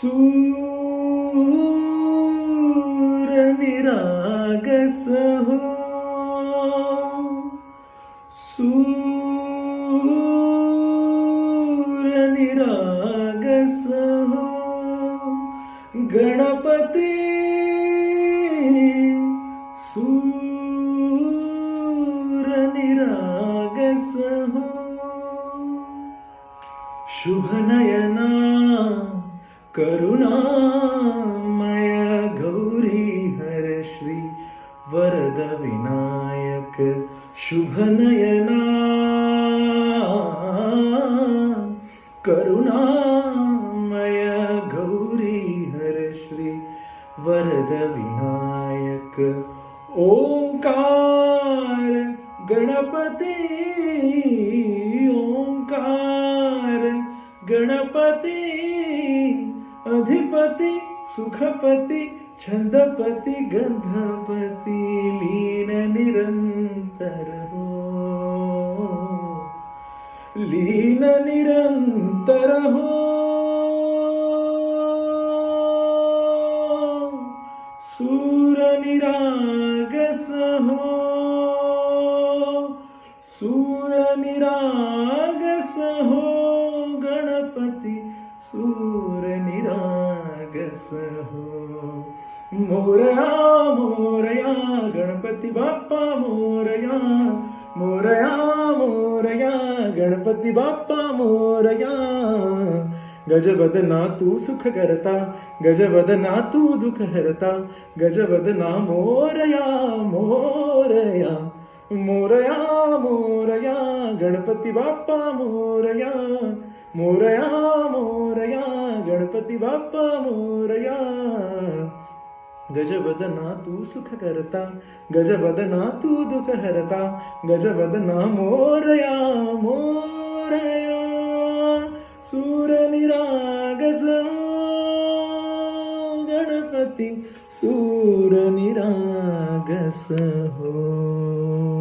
सूरनिरागस हो, सूरनिरागस हो, गणपती सूरनिरागस हो. शुभनयना करुणामय गौरी हर श्री वरद विनायक. शुभनयना करुणामय गौरी हर श्री वरद विनायक. ओंकार गणपती, ओंकार गणपती, अधिपती सुखपती छंदपती गंधपती, लीन निरंतर हो, लीन निरंतर हो. सूरनिरागस हो, सूरनिरागस हो, गणपती सूरनिरागस हो. मोरया मोरया गणपती बाप्पा मोरया, मोरया मोरया गणपती बाप्पा मोरया. गजवदना तू सुख करता, गजवदना तू दुःख हरता, गजवदना मोरया मोरया, मोरया मोरया गणपती बाप्पा मोरया, मोरया मोरया गणपती बाप्पा मोरया. गजवदना तू सुख करता, गजवदना तू दुःख हरता, गजवदना मोरया मोरया. सूरनिरागस गणपती सूरनिरागस हो.